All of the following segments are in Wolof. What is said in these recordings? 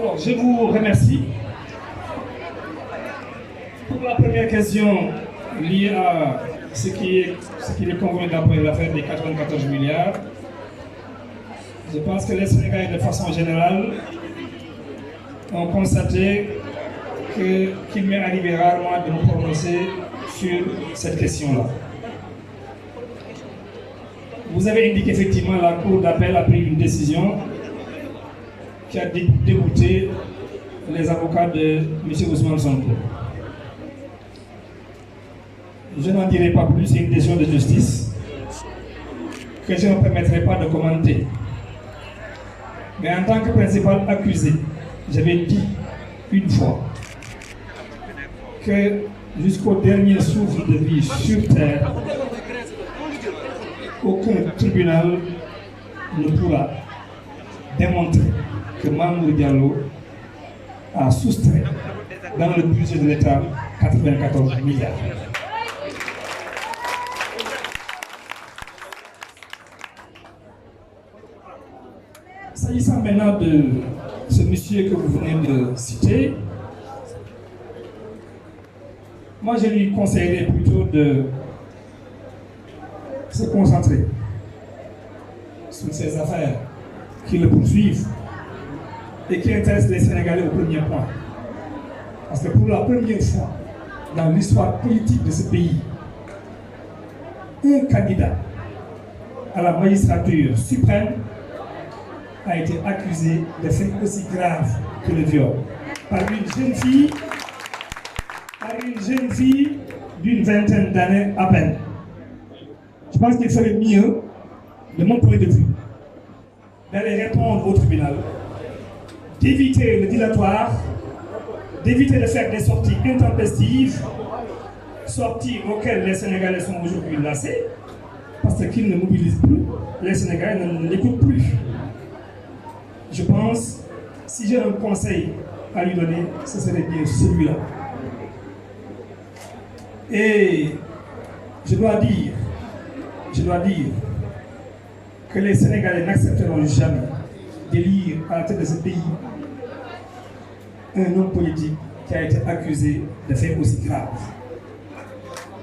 Alors, je vous remercie. Pour la première question liée à ce qui est convenu d'après l'affaire des 94 milliards, je pense que les Sénégalais, de façon générale, ont constaté qu'il m'est arrivé rarement de me prononcer sur cette question-là. Vous avez indiqué effectivement la Cour d'appel a pris une décision qui a dégoûté les avocats de M. Ousmane Sonko. Je n'en dirai pas plus, c'est une décision de justice que je ne me permettrai pas de commenter. Mais en tant que principal accusé, j'avais dit une fois que jusqu'au dernier souffle de vie sur terre, aucun tribunal ne pourra démontrer que Mamour Diallo a soustrait dans le budget de l'État 94 milliards. S'agissant maintenant de ce monsieur que vous venez de citer, moi je lui conseillerais plutôt de se concentrer sur ces affaires qui le poursuivent et qui intéressent les Sénégalais au premier point. Parce que pour la première fois dans l'histoire politique de ce pays, un candidat à la magistrature suprême a été accusé de faits aussi graves que le viol par une jeune fille d'une vingtaine d'années à peine. Je pense qu'il serait mieux, de mon point de vue, d'aller répondre au tribunal, d'éviter le dilatoire, d'éviter de faire des sorties intempestives, sorties auxquelles les Sénégalais sont aujourd'hui lassés, parce qu'ils ne mobilisent plus, les Sénégalais ne l'écoutent plus. Je pense, si j'ai un conseil à lui donner, ce serait bien celui-là. Et je dois dire que les Sénégalais n'accepteront jamais d'élire à la tête de ce pays un homme politique qui a été accusé de faits aussi graves.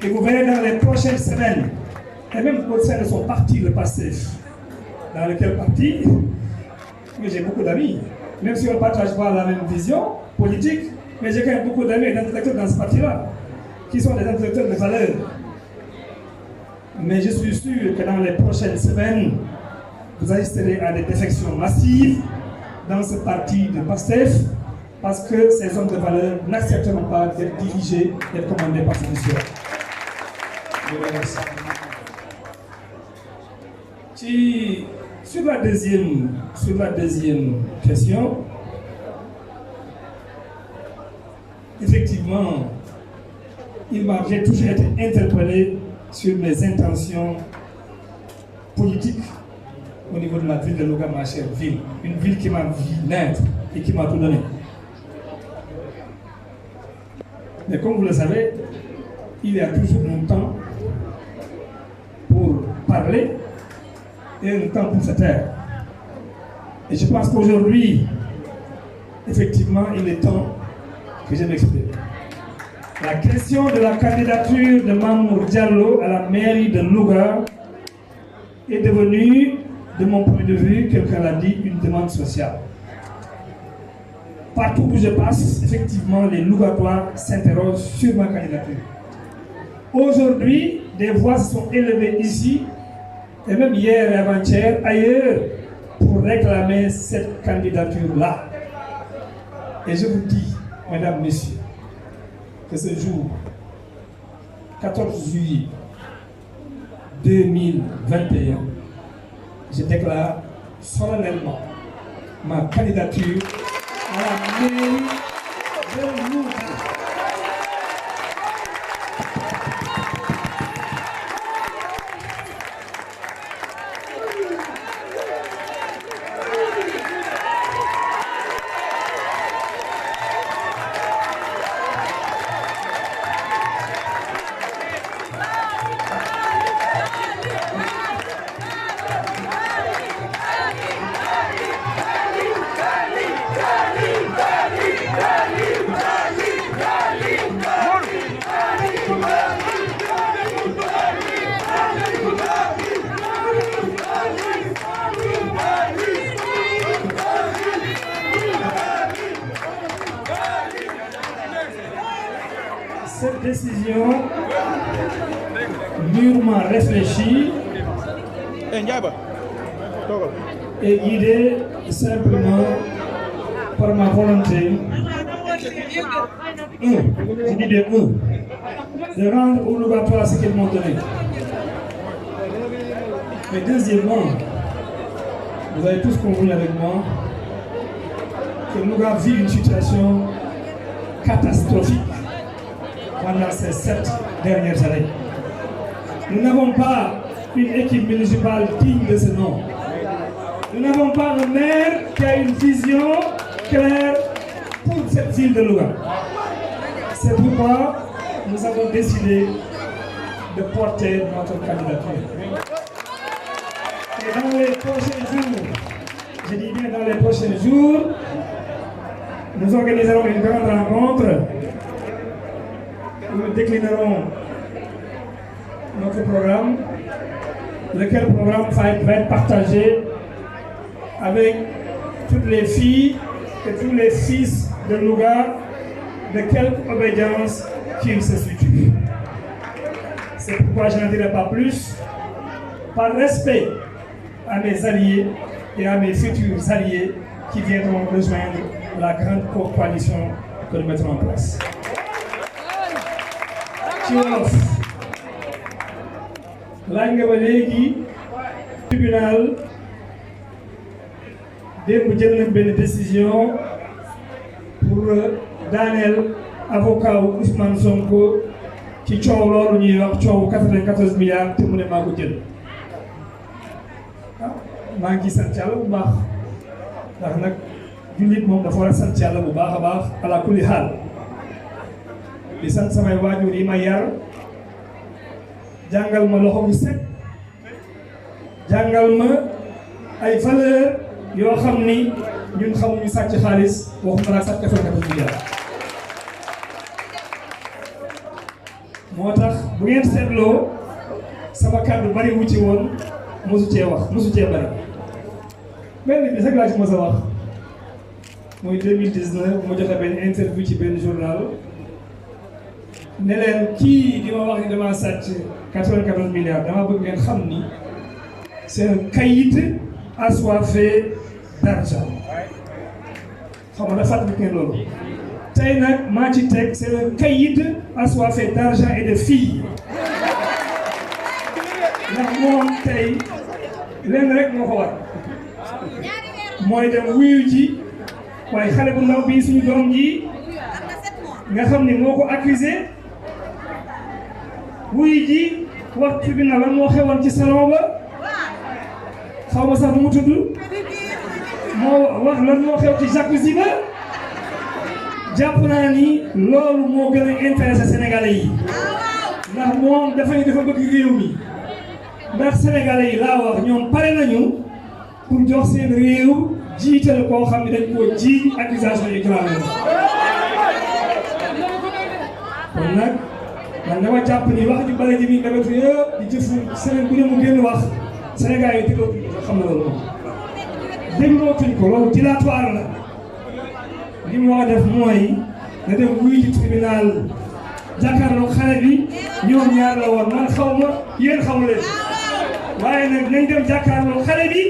Et vous verrez dans les prochaines semaines, et même au sein de son parti, le PASTEF, dans lequel parti, mais j'ai beaucoup d'amis, même si on ne partage pas la même vision politique, mais j'ai quand même beaucoup d'amis et d'intellectuels dans ce parti-là, qui sont des intellectuels de valeur. Mais je suis sûr que dans les prochaines semaines, vous assisterez à des défections massives dans ce parti de PASTEF, parce que ces hommes de valeur n'accepteront pas d'être dirigés, d'être commandés par ce monsieur. Je vous remercie. Sur la deuxième question, effectivement, j'ai toujours été interpellé sur mes intentions politiques au niveau de la ville de Louga, ma chère ville. Une ville qui m'a vu naître et qui m'a tout donné. Mais comme vous le savez, il y a toujours un temps pour parler et un temps pour se taire. Et je pense qu'aujourd'hui, effectivement, il est temps que je m'exprime. La question de la candidature de Mamour Diallo à la mairie de Louga est devenue, de mon point de vue, quelqu'un l'a dit, une demande sociale. Partout où je passe, effectivement, les Lougatois s'interrogent sur ma candidature. Aujourd'hui, des voix se sont élevées ici, et même hier et avant-hier, ailleurs, pour réclamer cette candidature-là. Et je vous dis, mesdames, messieurs, que ce jour, 14 juillet 2021, je déclare solennellement ma candidature à la mairie de Louga. décision mûrement réfléchie et guidée simplement par ma volonté. J'ai dit de rendre au Louga ce qu'ils m'ont donné. Mais deuxièmement, vous avez tous convenu avec moi que Louga vit une situation catastrophique pendant ces 7 dernières années. Nous n'avons pas une équipe municipale digne de ce nom. Nous n'avons pas un maire qui a une vision claire pour cette ville de Louga. C'est pourquoi nous avons décidé de porter notre candidature. Et dans les prochains jours, je dis bien dans les prochains jours, nous organiserons une grande rencontre où nous déclinerons notre programme, lequel programme va être partagé avec toutes les filles et tous les fils de Louga, de quelque obédience qu'ils se situent. C'est pourquoi je n'en dirai pas plus, par respect à mes alliés et à mes futurs alliés qui viendront rejoindre la grande coalition que nous mettrons en place. ci wolof laaj nga ba léegi tribunal démb jël nañ benn décision pour daaneel avocat wu Ousmane Sonko ci coow loolu ñuy wax coowu 94 milliards te mu ne maa ko jël. maa ngi sant yàlla bu baax ndax nag jullit moom dafa war a sant yàlla bu baax a baax ala kulli xaal di sant samay waajur yi ma yar jàngal ma loxo bu set jàngal ma ay valeur yoo xam ni ñun xamuñu sàcc xaalis waxuma laa sàcc 94 milliards. moo tax bu ngeen seetloo sama kàddu bari wu ci woon mosu cee wax mosu cee bari benn bi sax laa ci mos a wax mooy 2019 mu joxe benn interview ci benn journal ne leen kii di ma wax ni dama sàcc 94 milliards dama bëgg ngeen xam ni c'est un caïd assoiffé d'argent xam nga dafa fàttali ngeen loolu tey nag maa ci teg c'est un caïd assoiffé d'argent et de filles ndax moom tey lenn rek moo ko war mooy dem wuyu ji waaye xale bu ndaw bii suñu doom ji nga xam ni moo ko accusé wuyu ji wax tribunal lan moo xewoon ci salon ba xaw ma sax nu mu tudd moo wax lan moo xew ci jacuzzi ba jàpp naa ni loolu moo gën a intéressé Sénégalais yi ndax moom dafa bëgg réew mi ndax Sénégalais yi laa wax ñoom pare nañu pour jox seen réew jiital koo xam ne dañ koo jiiñ accusation yi grave kon nag man dama jàpp ni wax ju bari ji bi ndabatu yëpp di jëfu semaine bu ne mu génn wax Sénégal yi déglootuñ ko xam na loolu moom déglootuñ ko loolu dilatoire la li mu war a def mooy nga dem wuy ci tribunal jàkkaarloo xale bi ñoom ñaar la woon man xaw ma yéen xamu leen waaye nag nañ dem jàkkaarloo xale bi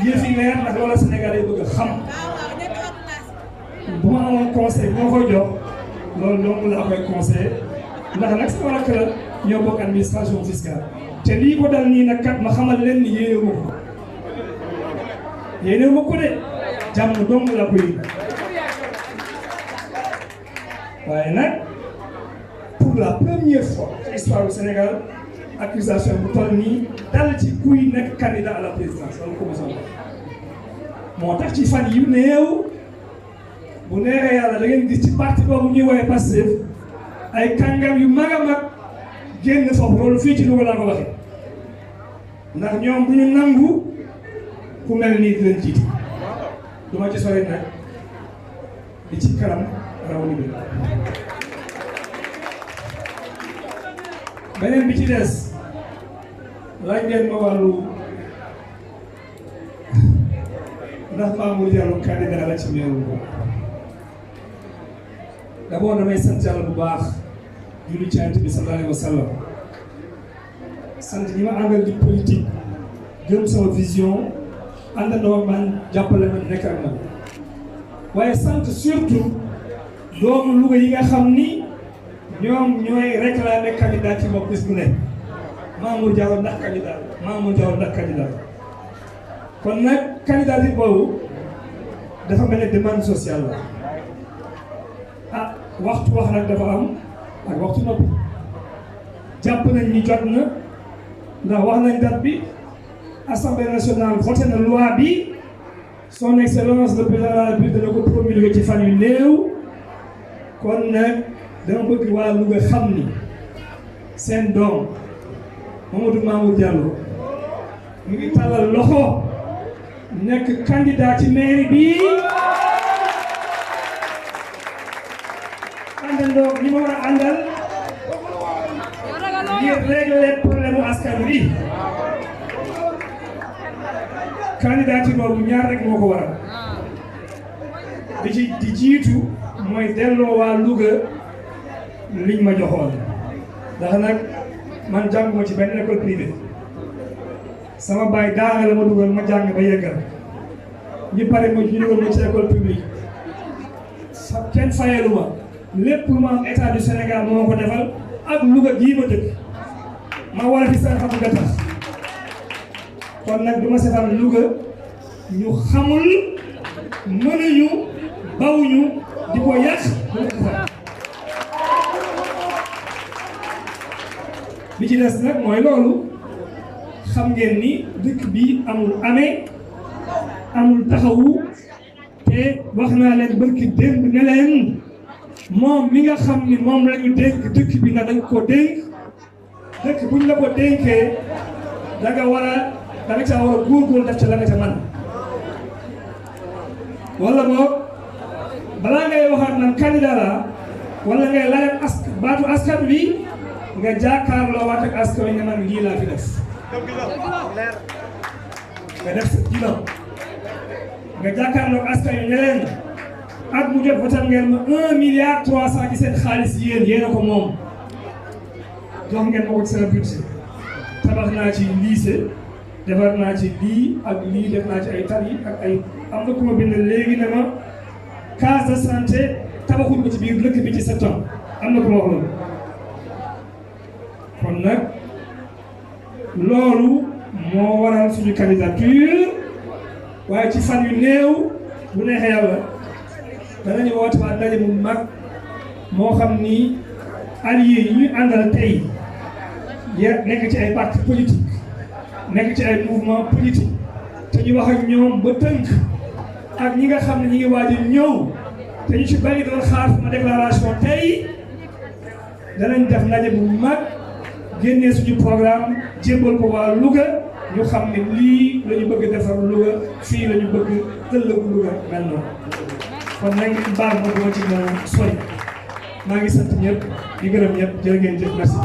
yëf yi leer ndax loolu Sénégal yi bëgg a xam bu ma amoon conseil bu ma koy jox loolu dong laa koy conseil ndax nag sama rakk la ñoo bokk administration fiscale te lii ko dal nii nag kat ma xamal leen ni yéenewu ma ko de jàmm dong la koy waaye nag pour la première fois ci histoire du Sénégal accusation bu toll nii dal ci kuy nekk candidat à la présidence loolu commencé moo tax ci fan yu néew bu neexee yàlla da ngeen gis ci parti boobu ñuy woowee Pastef ay kàngam yu mag a mag génn foofu loolu fii ci Louga laa ko waxee ndax ñoom du ñu nangu ku mel nii di leen jiite du ma ci sori nag di ci kanam raw ni bi beneen bi ci des laaj ngeen ma wàllu ndax Mamour Diallo candidat la ci meeru d'abord damay sant yàlla bu baax julli ci Yonent bi sallallahu alayhi wa sallam sant ñi ma àndal di politique gëm sama vision àndandoo man jàppale ma nekk ak man waaye sant surtout doomu Louga yi nga xam ni ñoom ñooy réclamer candidat ci bopp bis bu ne Mamour Diallo ndax candidat Mamour Diallo ndax candidat kon nag candidat yi boobu dafa mel ne demande sociale la ah waxtu wax nag dafa am ak waxtu noppi jàpp nañ ni jot na ndax wax nañ date bi Assemblée nationale voté na loi bi son excellence le président de la République dana ko promulgué ci fan yu néew kon nag dama bëgg waa Louga xam ni seen doom Mamadou Mamour Diallo mu ngi tàllal loxo nekk candidat ci mairie bi àndandoo ñi ma war a àndal ngir régler problème mu askan wi candidature boobu ñaar rek moo ko waral di jiitu mooy delloo waa Louga liñ ma joxoon ndax nag man jànguma ci benn école privée sama baay daara la ma dugal ma jàng ba yeggal ñu pare ma ñu dugal ma ci école publique kenn fayeelu ma lépp lu ma am état du Sénégal moo ko defal ak Louga gii ma dëkk ma war a fi seen xam nga tax kon nag du ma seetaan Louga ñu xamul mënuñu bawuñu di ko yàq li ci des nag mooy loolu xam ngeen ni dëkk bi amul amee amul taxawu te wax naa leen barki démb ne leen moom mi nga xam ni moom la ñu dénk dëkk bi na dañ ko dénk dëkk buñ la ko dénkee da nga war a góorgóorlu def ca la nga ca man wala boog balaa ngay waxaat naan candidat la wala ngay laajal baatu askan wi nga jàkkaarloo waat ak askan wi ne man lii laa fi def nga def sa bilan nga jàkkaarloo ak askan wi ne leen at mu jot votal ngeen ma 1,3 milliard ci seen xaalis yéen a ko moom jox ngeen ma ko ci seen budget tabax naa ci lycée defar naa ci lii ak lii def naa ci ay tali ak ay am na ku ma bind léegi ne ma case de santé tabaxuñ ko ci biir dëkk bi ci septembre am na ku ma wax loolu kon nag loolu moo waral suñu candidature waaye ci fan yu néew bu neexee yàlla danañu woote waa ndaje mu mag moo xam ni alliés yi ñuy àndal tey nekk ci ay parti politique nekk ci ay mouvement politique te ñu wax ak ñoom ba tënk ak ñi nga xam ne ñi ngi waaj a ñëw te ñu ci bari doon xaar sama déclaration tey danañ def ndaje bu mag génnee suñu programme jébbal ko waa Louga ñu xam ne lii la ñu bëgg defar Louga fii la ñu bëgg ëllëgu Louga mel noonu kon nag baal ma doo ci mën a sori maa ngi sant ñëpp di gërëm ñëpp jërë ngeen jëf merci